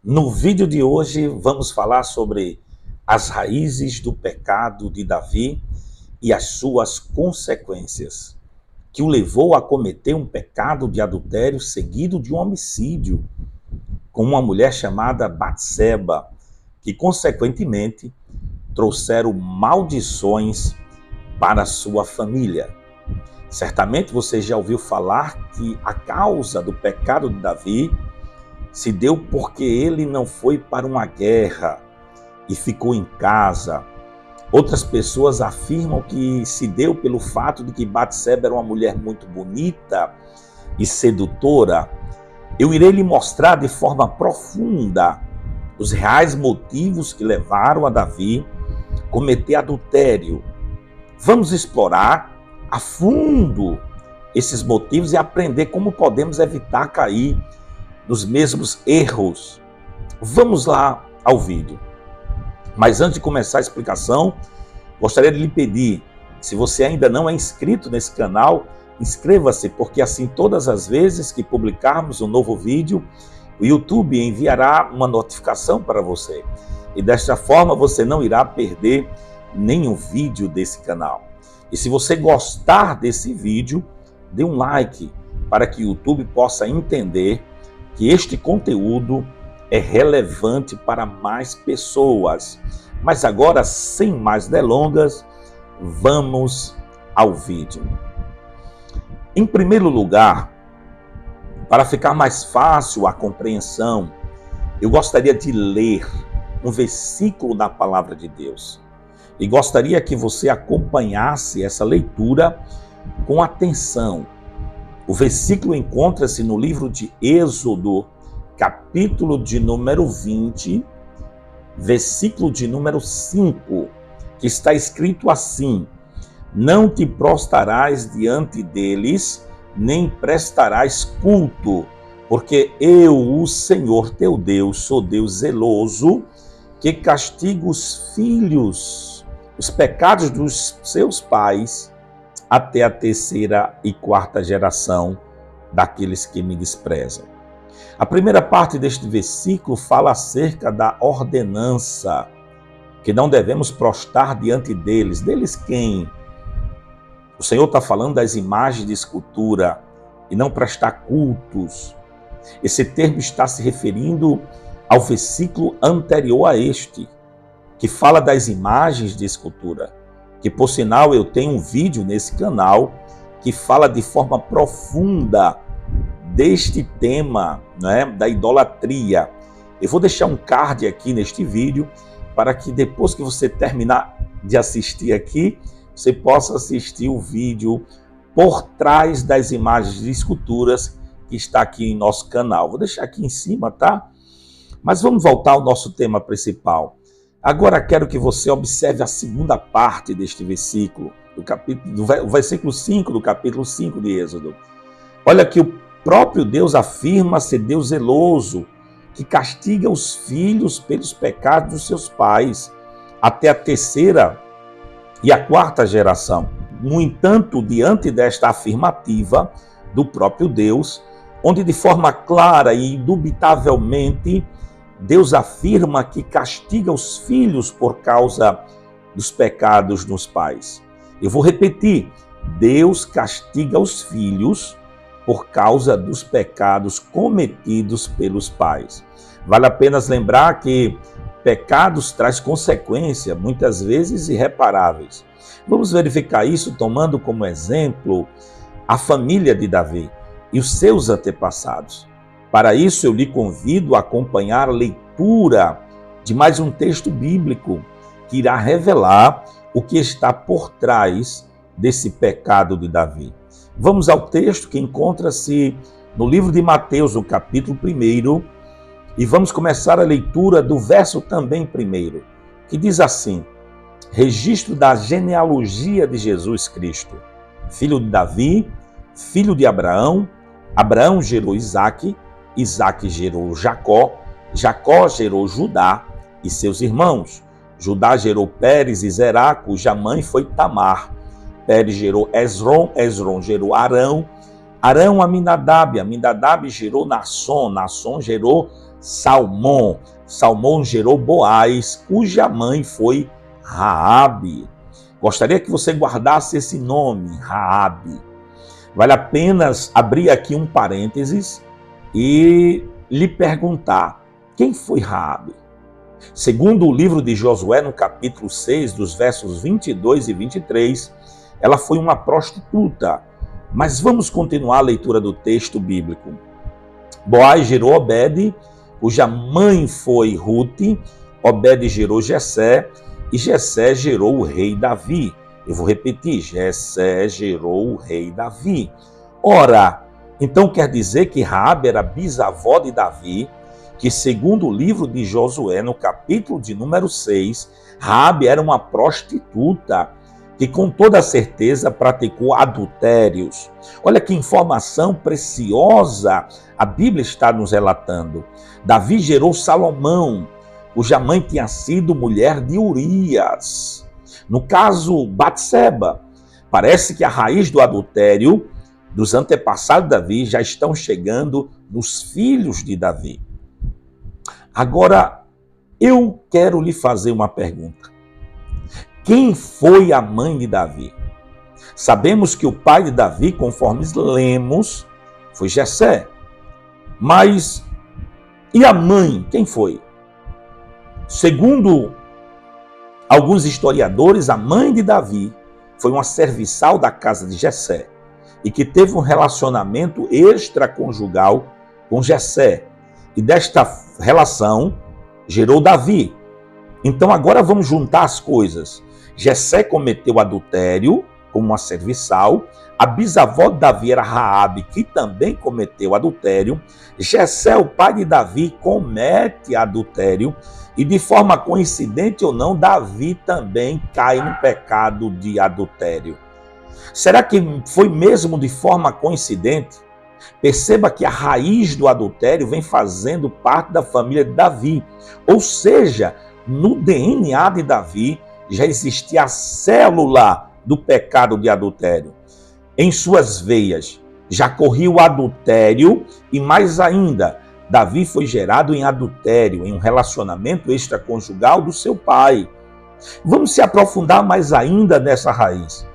No vídeo de hoje vamos falar sobre as raízes do pecado de Davi e as suas consequências, que o levou a cometer um pecado de adultério seguido de um homicídio com uma mulher chamada Batseba, que consequentemente trouxeram maldições para a sua família. Certamente você já ouviu falar que a causa do pecado de Davi se deu porque ele não foi para uma guerra e ficou em casa. Outras pessoas afirmam que se deu pelo fato de que Batseba era uma mulher muito bonita e sedutora. Eu irei lhe mostrar de forma profunda os reais motivos que levaram a Davi a cometer adultério. Vamos explorar a fundo esses motivos e aprender como podemos evitar cair nos mesmos erros. Vamos lá ao vídeo. Mas antes de começar a explicação, gostaria de lhe pedir, se você ainda não é inscrito nesse canal, inscreva-se, porque assim todas as vezes que publicarmos um novo vídeo, o YouTube enviará uma notificação para você. E desta forma você não irá perder nenhum vídeo desse canal. E se você gostar desse vídeo, dê um like para que o YouTube possa entender que este conteúdo é relevante para mais pessoas. Mas agora, sem mais delongas, vamos ao vídeo. Em primeiro lugar, para ficar mais fácil a compreensão, eu gostaria de ler um versículo da Palavra de Deus. E gostaria que você acompanhasse essa leitura com atenção. O versículo encontra-se no livro de Êxodo, capítulo de número 20, versículo de número 5, que está escrito assim: não te prostrarás diante deles, nem prestarás culto, porque eu, o Senhor teu Deus, sou Deus zeloso, que castigo os filhos, os pecados dos seus pais, até a terceira e quarta geração daqueles que me desprezam. A primeira parte deste versículo fala acerca da ordenança, que não devemos prostrar diante deles. Deles quem? O Senhor está falando das imagens de escultura e não prestar cultos. Esse termo está se referindo ao versículo anterior a este, que fala das imagens de escultura. Que, por sinal, eu tenho um vídeo nesse canal que fala de forma profunda deste tema, né, da idolatria. Eu vou deixar um card aqui neste vídeo para que depois que você terminar de assistir aqui, você possa assistir o vídeo por trás das imagens de esculturas que está aqui em nosso canal. Vou deixar aqui em cima, tá? Mas vamos voltar ao nosso tema principal. Agora quero que você observe a segunda parte deste versículo, do versículo 5 do capítulo 5 de Êxodo. Olha que o próprio Deus afirma ser Deus zeloso, que castiga os filhos pelos pecados dos seus pais, até a terceira e a quarta geração. No entanto, diante desta afirmativa do próprio Deus, onde de forma clara e indubitavelmente Deus afirma que castiga os filhos por causa dos pecados dos pais. Eu vou repetir: Deus castiga os filhos por causa dos pecados cometidos pelos pais. Vale a pena lembrar que pecados traz consequências, muitas vezes irreparáveis. Vamos verificar isso tomando como exemplo a família de Davi e os seus antepassados. Para isso, eu lhe convido a acompanhar a leitura de mais um texto bíblico que irá revelar o que está por trás desse pecado de Davi. Vamos ao texto que encontra-se no livro de Mateus, no capítulo 1, e vamos começar a leitura do verso também 1, que diz assim: registro da genealogia de Jesus Cristo, filho de Davi, filho de Abraão. Abraão gerou Isaque, Isaque gerou Jacó, Jacó gerou Judá e seus irmãos. Judá gerou Pérez e Zerá, cuja mãe foi Tamar. Pérez gerou Esrom, Esrom gerou Arão, Arão Aminadab, Aminadab gerou Naasson, Naasson gerou Salmão. Salmão gerou Boaz, cuja mãe foi Raabe. Gostaria que você guardasse esse nome, Raabe. Vale apenas abrir aqui um parênteses e lhe perguntar, quem foi Raabe? Segundo o livro de Josué, no capítulo 6, dos versos 22 e 23, ela foi uma prostituta. Mas vamos continuar a leitura do texto bíblico. Boaz gerou Obed, cuja mãe foi Rute. Obed gerou Jessé, e Jessé gerou o rei Davi. Eu vou repetir, Jessé gerou o rei Davi. Ora, então quer dizer que Raabe era bisavó de Davi, que segundo o livro de Josué, no capítulo de número 6, Raabe era uma prostituta que com toda certeza praticou adultérios. Olha que informação preciosa a Bíblia está nos relatando. Davi gerou Salomão, cuja mãe tinha sido mulher de Urias. No caso, Batseba, parece que a raiz do adultério dos antepassados de Davi já estão chegando nos filhos de Davi. Agora, eu quero lhe fazer uma pergunta. Quem foi a mãe de Davi? Sabemos que o pai de Davi, conforme lemos, foi Jessé. Mas, e a mãe, quem foi? Segundo alguns historiadores, a mãe de Davi foi uma serviçal da casa de Jessé e que teve um relacionamento extraconjugal com Jessé. E desta relação gerou Davi. Então agora vamos juntar as coisas. Jessé cometeu adultério como uma serviçal. A bisavó de Davi era Raabe, que também cometeu adultério. Jessé, o pai de Davi, comete adultério. E de forma coincidente ou não, Davi também cai no pecado de adultério. Será que foi mesmo de forma coincidente? Perceba que a raiz do adultério vem fazendo parte da família de Davi. Ou seja, no DNA de Davi já existia a célula do pecado de adultério. Em suas veias já corria o adultério e mais ainda, Davi foi gerado em adultério, em um relacionamento extraconjugal do seu pai. Vamos se aprofundar mais ainda nessa raiz.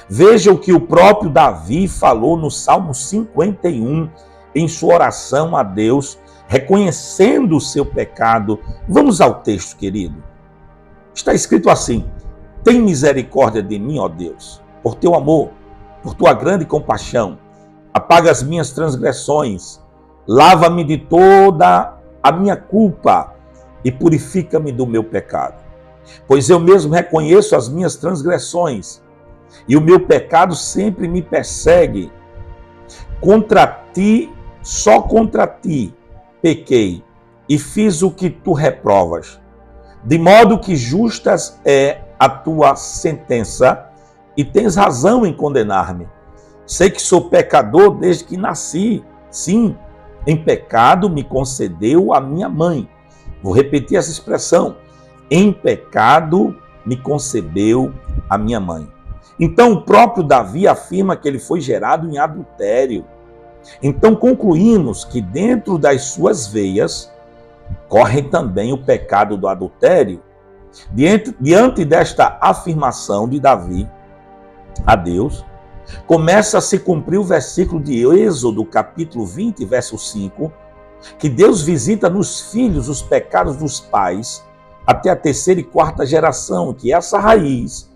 Veja o que o próprio Davi falou no Salmo 51, em sua oração a Deus, reconhecendo o seu pecado. Vamos ao texto, querido. Está escrito assim: tem misericórdia de mim, ó Deus, por teu amor, por tua grande compaixão. Apaga as minhas transgressões, lava-me de toda a minha culpa e purifica-me do meu pecado. Pois eu mesmo reconheço as minhas transgressões e o meu pecado sempre me persegue. Contra ti, só contra ti, pequei e fiz o que tu reprovas. De modo que justas é a tua sentença e tens razão em condenar-me. Sei que sou pecador desde que nasci. Sim, em pecado me concedeu a minha mãe. Vou repetir essa expressão. Em pecado me concebeu a minha mãe. Então o próprio Davi afirma que ele foi gerado em adultério. Então concluímos que dentro das suas veias corre também o pecado do adultério. Diante desta afirmação de Davi a Deus, começa a se cumprir o versículo de Êxodo, capítulo 20, verso 5, que Deus visita nos filhos os pecados dos pais até a terceira e quarta geração, que essa raiz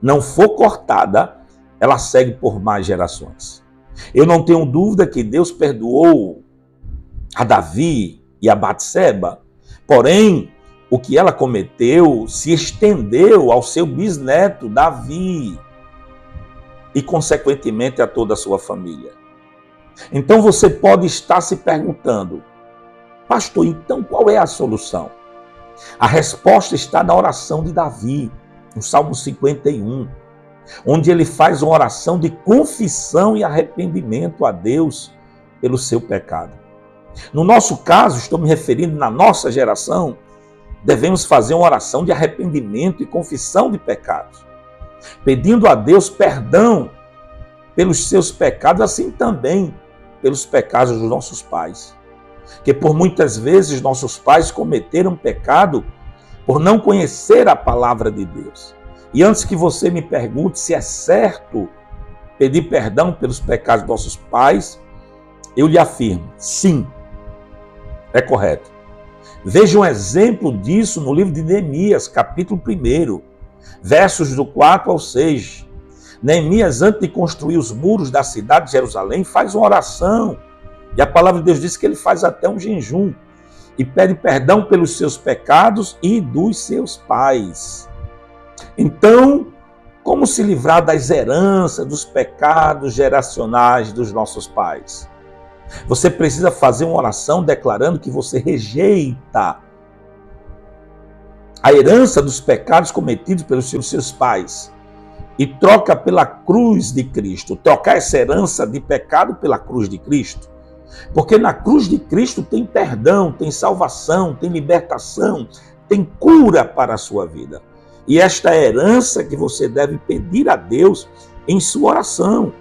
não for cortada, ela segue por mais gerações. Eu não tenho dúvida que Deus perdoou a Davi e a Batseba, porém, o que ela cometeu se estendeu ao seu bisneto Davi e, consequentemente, a toda a sua família. Então você pode estar se perguntando, pastor, então qual é a solução? A resposta está na oração de Davi, no Salmo 51, onde ele faz uma oração de confissão e arrependimento a Deus pelo seu pecado. No nosso caso, estou me referindo na nossa geração, devemos fazer uma oração de arrependimento e confissão de pecados, pedindo a Deus perdão pelos seus pecados, assim também pelos pecados dos nossos pais. Que por muitas vezes nossos pais cometeram pecado por não conhecer a palavra de Deus. E antes que você me pergunte se é certo pedir perdão pelos pecados dos nossos pais, eu lhe afirmo, sim, é correto. Veja um exemplo disso no livro de Neemias, capítulo 1, versos do 4 ao 6. Neemias, antes de construir os muros da cidade de Jerusalém, faz uma oração. E a palavra de Deus diz que ele faz até um jejum. E pede perdão pelos seus pecados e dos seus pais. Então, como se livrar das heranças, dos pecados geracionais dos nossos pais? Você precisa fazer uma oração declarando que você rejeita a herança dos pecados cometidos pelos seus pais e troca pela cruz de Cristo. Trocar essa herança de pecado pela cruz de Cristo. Porque na cruz de Cristo tem perdão, tem salvação, tem libertação, tem cura para a sua vida. E esta é a herança que você deve pedir a Deus em sua oração.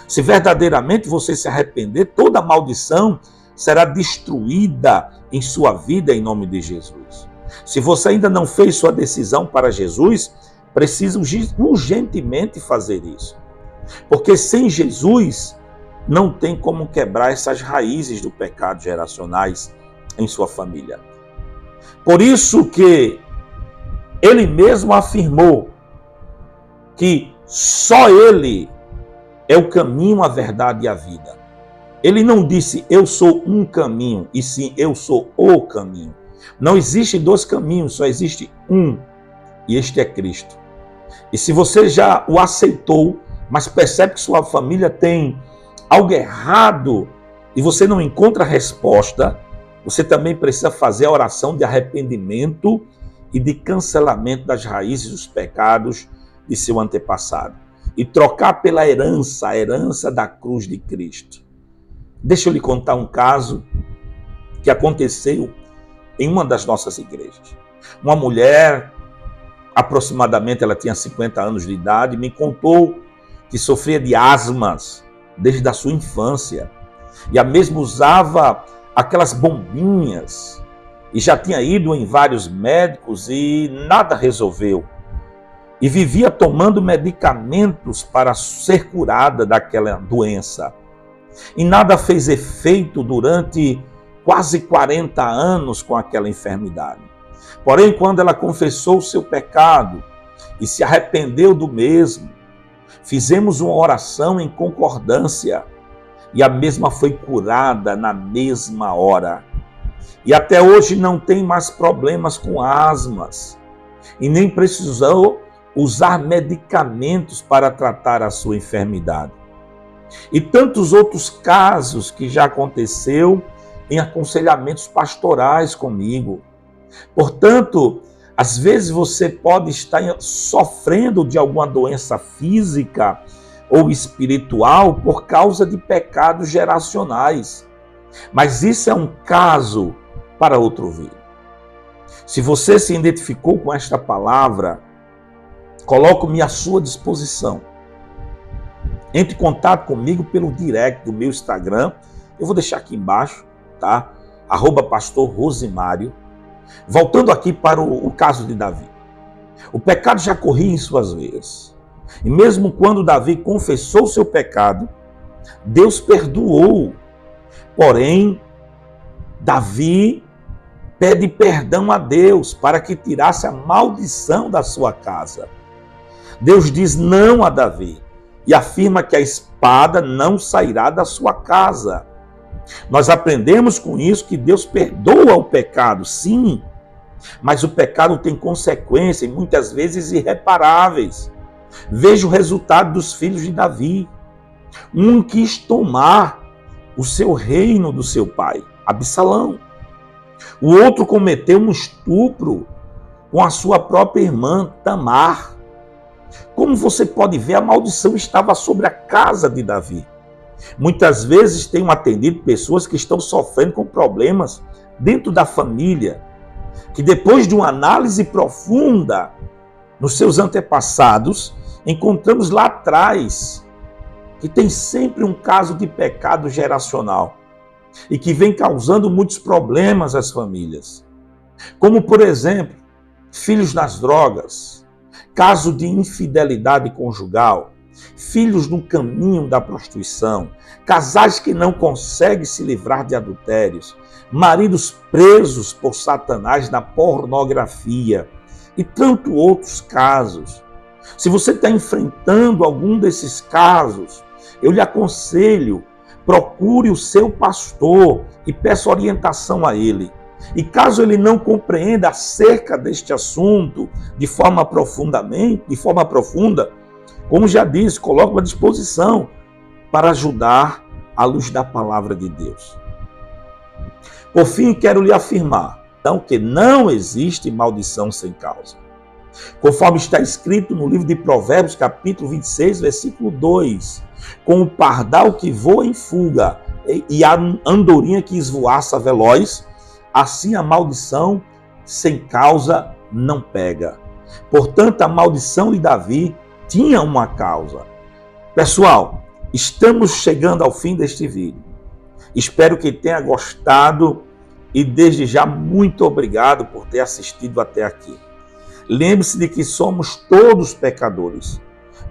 Se verdadeiramente você se arrepender, toda maldição será destruída em sua vida em nome de Jesus. Se você ainda não fez sua decisão para Jesus, precisa urgentemente fazer isso. Porque sem Jesus, não tem como quebrar essas raízes do pecado geracionais em sua família. Por isso que ele mesmo afirmou que só ele é o caminho, a verdade e a vida. Ele não disse, eu sou um caminho, e sim, eu sou o caminho. Não existe dois caminhos, só existe um, e este é Cristo. E se você já o aceitou, mas percebe que sua família tem algo errado e você não encontra resposta, você também precisa fazer a oração de arrependimento e de cancelamento das raízes dos pecados de seu antepassado. E trocar pela herança, a herança da cruz de Cristo. Deixa eu lhe contar um caso que aconteceu em uma das nossas igrejas. Uma mulher, aproximadamente ela tinha 50 anos de idade, me contou que sofria de asmas desde a sua infância. E a mesma usava aquelas bombinhas. E já tinha ido em vários médicos e nada resolveu. E vivia tomando medicamentos para ser curada daquela doença. E nada fez efeito durante quase 40 anos com aquela enfermidade. Porém, quando ela confessou o seu pecado e se arrependeu do mesmo, fizemos uma oração em concordância e a mesma foi curada na mesma hora. E até hoje não tem mais problemas com asmas e nem precisou usar medicamentos para tratar a sua enfermidade. E tantos outros casos que já aconteceu em aconselhamentos pastorais comigo. Portanto, às vezes você pode estar sofrendo de alguma doença física ou espiritual por causa de pecados geracionais. Mas isso é um caso para outro vídeo. Se você se identificou com esta palavra, coloco-me à sua disposição. Entre em contato comigo pelo direct do meu Instagram. Eu vou deixar aqui embaixo, tá? @pastor_Rosimário. Voltando aqui para o caso de Davi. O pecado já corria em suas veias. E mesmo quando Davi confessou seu pecado, Deus perdoou. Porém, Davi pede perdão a Deus para que tirasse a maldição da sua casa. Deus diz não a Davi e afirma que a espada não sairá da sua casa. Nós aprendemos com isso que Deus perdoa o pecado, sim, mas o pecado tem consequências, muitas vezes irreparáveis. Veja o resultado dos filhos de Davi. Um quis tomar o seu reino do seu pai, Absalão. O outro cometeu um estupro com a sua própria irmã, Tamar. Como você pode ver, a maldição estava sobre a casa de Davi. Muitas vezes tenho atendido pessoas que estão sofrendo com problemas dentro da família, que depois de uma análise profunda nos seus antepassados, encontramos lá atrás que tem sempre um caso de pecado geracional. e que vem causando muitos problemas às famílias. Como, por exemplo, filhos nas drogas, caso de infidelidade conjugal, filhos no caminho da prostituição, casais que não conseguem se livrar de adultérios, maridos presos por Satanás na pornografia e tantos outros casos. Se você está enfrentando algum desses casos, eu lhe aconselho, procure o seu pastor e peça orientação a ele. E caso ele não compreenda acerca deste assunto de forma profunda, como já disse, coloque-o à disposição para ajudar à luz da palavra de Deus. Por fim, quero lhe afirmar, então, que não existe maldição sem causa. Conforme está escrito no livro de Provérbios, capítulo 26, versículo 2, com o pardal que voa em fuga e a andorinha que esvoaça veloz, assim a maldição sem causa não pega. Portanto, a maldição de Davi tinha uma causa. Pessoal, estamos chegando ao fim deste vídeo. Espero que tenha gostado e desde já muito obrigado por ter assistido até aqui. Lembre-se de que somos todos pecadores,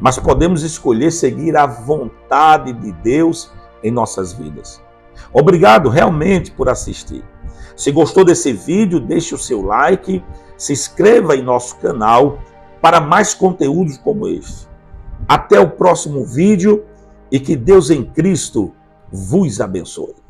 mas podemos escolher seguir a vontade de Deus em nossas vidas. Obrigado realmente por assistir. Se gostou desse vídeo, deixe o seu like, se inscreva em nosso canal para mais conteúdos como este. Até o próximo vídeo e que Deus em Cristo vos abençoe.